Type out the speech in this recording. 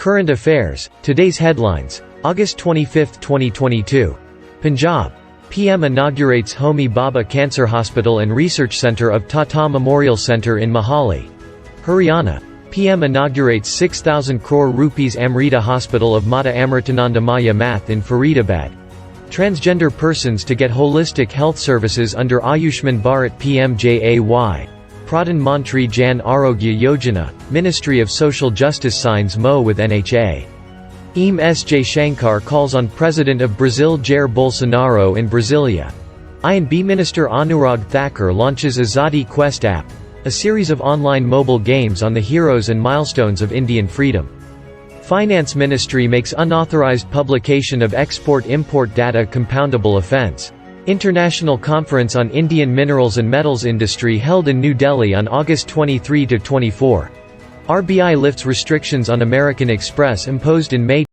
Current affairs, today's headlines, August 25, 2022. Punjab. PM inaugurates Homi Bhabha Cancer Hospital and Research Centre of Tata Memorial Centre in Mohali. Haryana. PM inaugurates 6,000 crore rupees Amrita Hospital of Mata Amritananda Maya Math in Faridabad. Transgender persons to get holistic health services under Ayushman Bharat PMJAY. Pradhan Mantri Jan Arogya Yojana, Ministry of Social Justice signs MO with NHA. S. J. Shankar calls on President of Brazil Jair Bolsonaro in Brasilia. I&B Minister Anurag Thakur launches Azadi Quest app, a series of online mobile games on the heroes and milestones of Indian freedom. Finance Ministry makes unauthorized publication of export-import data compoundable offence. International Conference on Indian Minerals and Metals Industry held in New Delhi on August 23–24. RBI lifts restrictions on American Express imposed in May